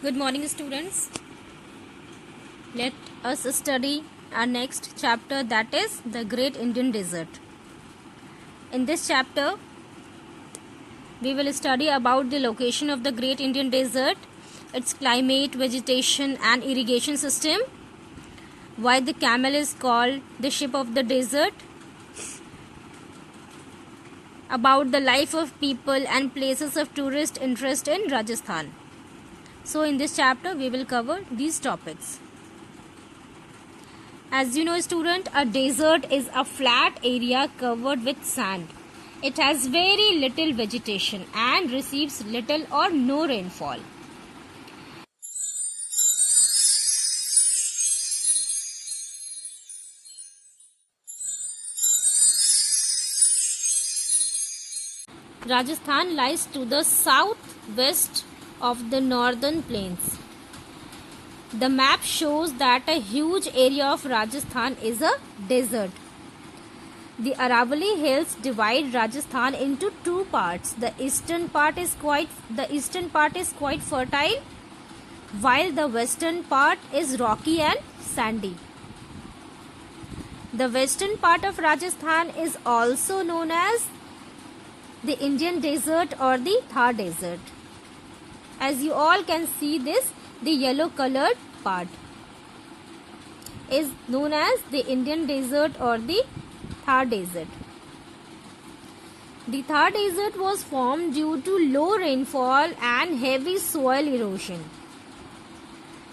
Good morning, students. Let us study our next chapter, that is the Great Indian Desert. In this chapter, we will study about the location of the Great Indian Desert, its climate, vegetation and irrigation system, why the camel is called the ship of the desert, about the life of people and places of tourist interest in Rajasthan. So in this chapter, we will cover these topics. As you know, student, a desert is a flat area covered with sand. It has very little vegetation and receives little or no rainfall. Rajasthan lies to the southwest of the northern plains. The map shows that a huge area of Rajasthan is a desert. The Aravalli Hills divide Rajasthan into two parts. The eastern part is quite fertile, while the western part is rocky and sandy. The western part of Rajasthan is also known as the Indian Desert or the Thar Desert. As you all can see this, the yellow colored part is known as the Indian Desert or the Thar Desert. The Thar Desert was formed due to low rainfall and heavy soil erosion.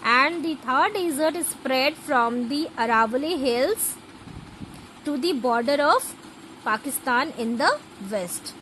And the Thar Desert is spread from the Aravalli Hills to the border of Pakistan in the west.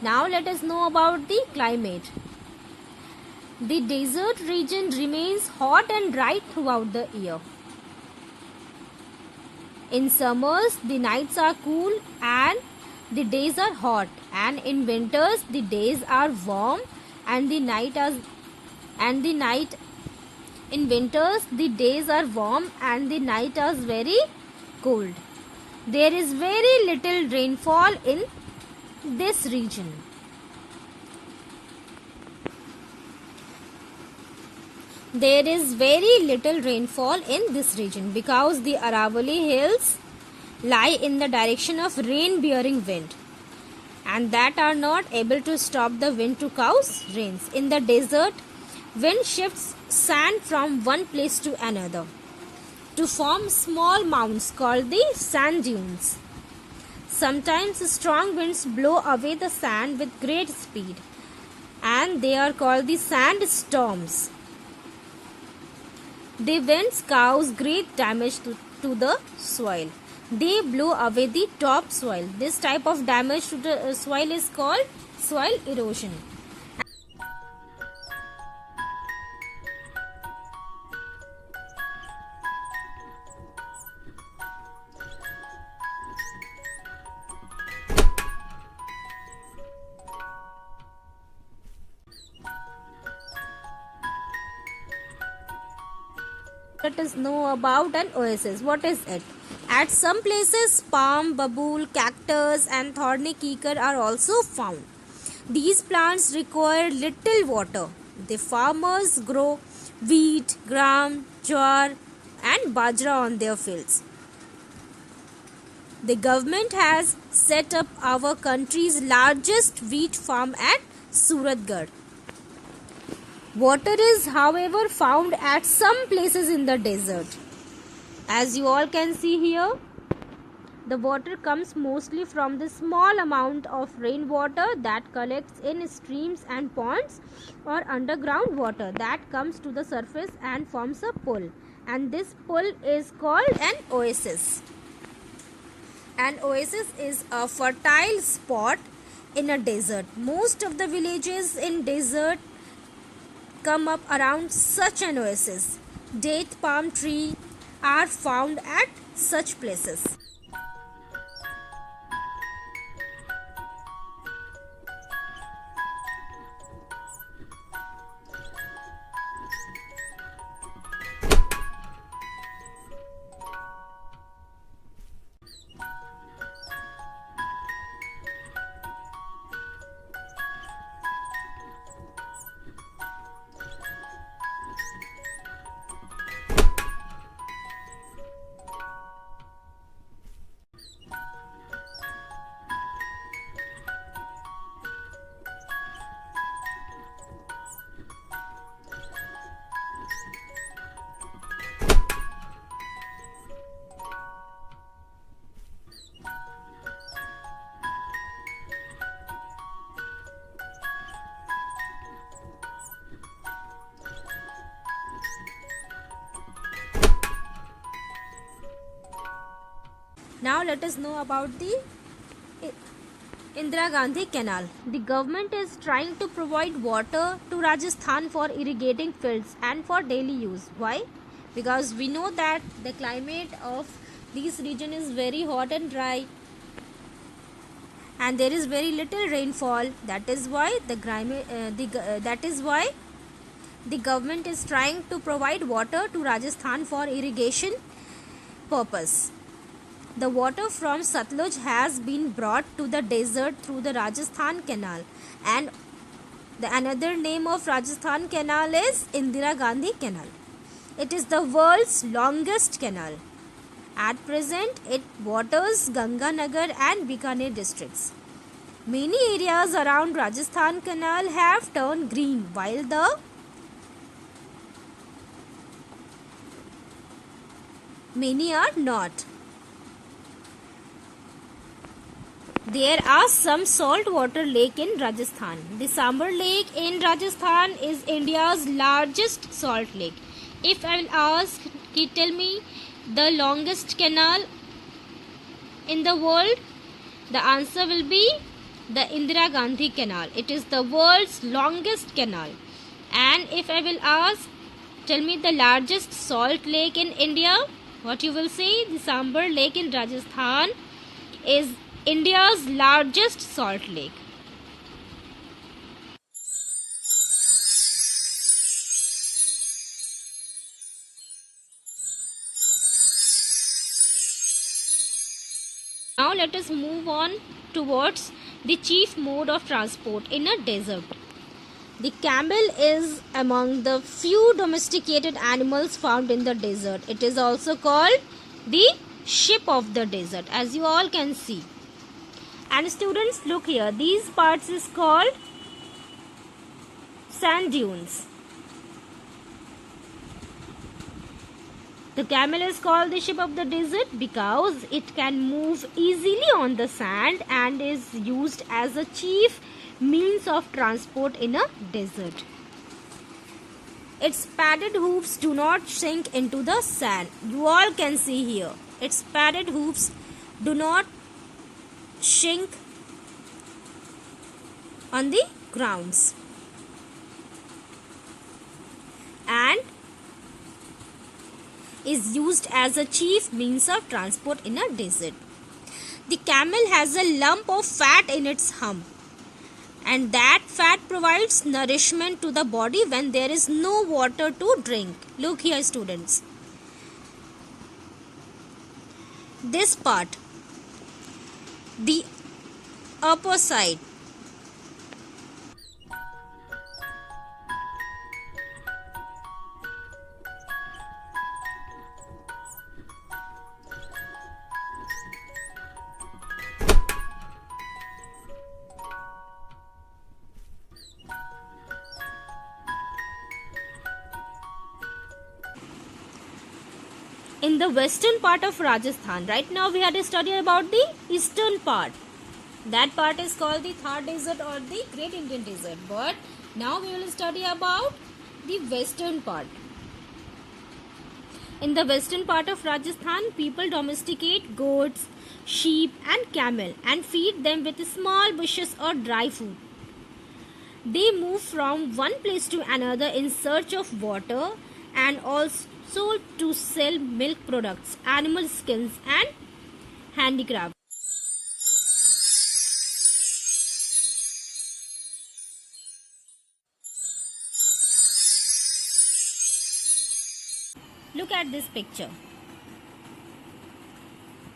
Now let us know about the climate. The desert region remains hot and dry throughout the year. In summers, the nights are cool and the days are hot, and in winters the days are warm and the night in winters the days are warm and the night is very cold. There is very little rainfall in this region. There is very little rainfall in this region because the Aravalli Hills lie in the direction of rain-bearing wind and that are not able to stop the wind to cause rains. In the desert, wind shifts sand from one place to another to form small mounds called the sand dunes. Sometimes strong winds blow away the sand with great speed and they are called the sand storms. The winds cause great damage to the soil. They blow away the top soil. This type of damage to the soil is called soil erosion. Let us know about an oasis. What is it? At some places, palm, babool, cactus and thorny kikar are also found. These plants require little water. The farmers grow wheat, gram, jowar and bajra on their fields. The government has set up our country's largest wheat farm at Suratgarh. Water is, however, found at some places in the desert. As you all can see here, the water comes mostly from the small amount of rainwater that collects in streams and ponds or underground water that comes to the surface and forms a pool. And this pool is called an oasis. An oasis is a fertile spot in a desert. Most of the villages in desert come up around such an oasis. Date palm tree, are found at such places. Now let us know about the Indira Gandhi Canal. The government is trying to provide water to Rajasthan for irrigating fields and for daily use. Why? Because we know that the climate of this region is very hot and dry, and there is very little rainfall. That is why the government is trying to provide water to Rajasthan for irrigation purpose. The water from Satluj has been brought to the desert through the Rajasthan Canal, and the another name of Rajasthan Canal is Indira Gandhi Canal. It is the world's longest canal. At present, it waters Ganganagar and Bikaner districts. Many areas around Rajasthan Canal have turned green, while the many are not. There are some saltwater lake in Rajasthan. The Sambar Lake in Rajasthan is India's largest salt lake. If I will ask, tell me the longest canal in the world, the answer will be the Indira Gandhi Canal. It is the world's longest canal. And if I will ask, tell me the largest salt lake in India, what you will say? The Sambar Lake in Rajasthan is India's largest salt lake. Now let us move on towards the chief mode of transport in a desert. The camel is among the few domesticated animals found in the desert. It is also called the ship of the desert, as you all can see. And students, look here, these parts is called sand dunes. The camel is called the ship of the desert because it can move easily on the sand and is used as a chief means of transport in a desert. Its padded hoofs do not sink into the sand. You all can see here. Its padded hoofs do not sink on the grounds, and is used as a chief means of transport in a desert. The camel has a lump of fat in its hump, and that fat provides nourishment to the body when there is no water to drink. Look here, students. This part, the upper side, in the western part of Rajasthan. Right now we had to study about the eastern part. That part is called the Thar Desert or the Great Indian Desert. But now we will study about the western part. In the western part of Rajasthan, people domesticate goats, sheep and camel and feed them with small bushes or dry food. They move from one place to another in search of water and sold to sell milk products, animal skins, and handicraft. Look at this picture.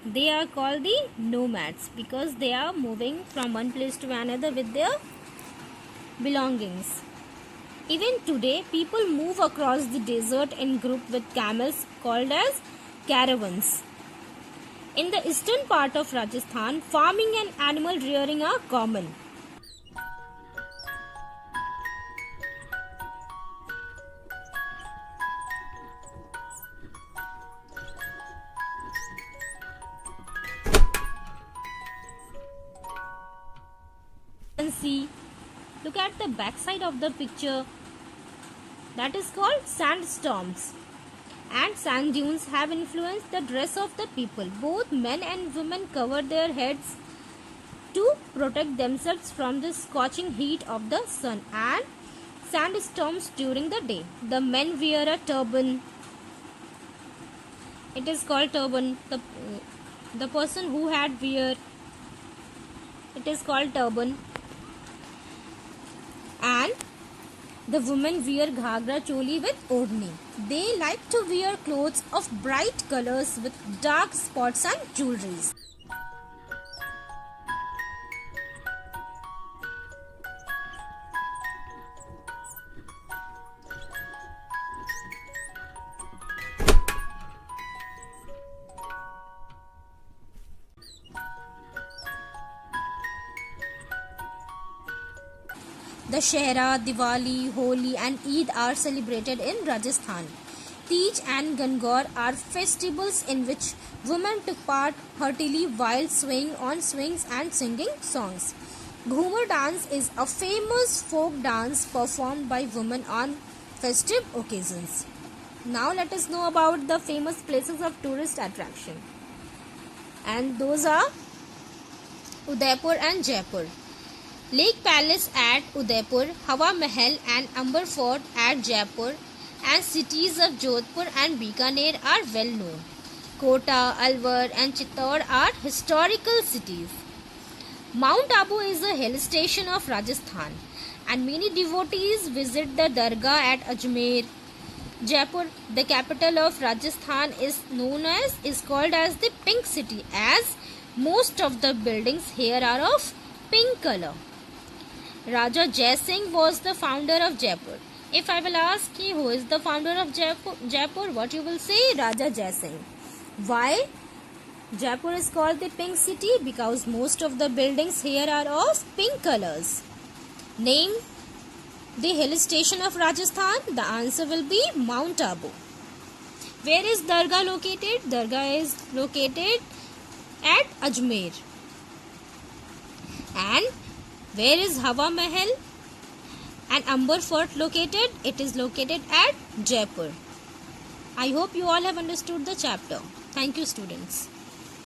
They are called the nomads because they are moving from one place to another with their belongings. Even today, people move across the desert in group with camels called as caravans. In the eastern part of Rajasthan, farming and animal rearing are common. You can see, look at the backside of the picture, that is called sandstorms. And sand dunes have influenced the dress of the people. Both men and women cover their heads to protect themselves from the scorching heat of the sun and sandstorms during the day. The men wear a turban. It is called turban. The person who had wear, it is called turban. And the women wear ghagra choli with odhni. They like to wear clothes of bright colors with dark spots and jewelries. Dussehra, Diwali, Holi and Eid are celebrated in Rajasthan. Teej and Gangaur are festivals in which women took part heartily while swaying on swings and singing songs. Ghumar dance is a famous folk dance performed by women on festive occasions. Now let us know about the famous places of tourist attraction. And those are Udaipur and Jaipur. Lake Palace at Udaipur, Hawa Mahal and Amber Fort at Jaipur, and cities of Jodhpur and Bikaner are well known. Kota, Alwar and Chittor are historical cities. Mount Abu is a hill station of Rajasthan and many devotees visit the Dargah at Ajmer. Jaipur, the capital of Rajasthan, is called as the Pink City as most of the buildings here are of pink color. Raja Jai Singh was the founder of Jaipur. If I will ask you who is the founder of Jaipur, what you will say? Raja Jai Singh. Why? Jaipur is called the Pink City because most of the buildings here are of pink colors. Name the hill station of Rajasthan. The answer will be Mount Abu. Where is Dargah located? Dargah is located at Ajmer. And where is Hawa Mahal and Amber Fort located? It is located at Jaipur. I hope you all have understood the chapter. Thank you, students.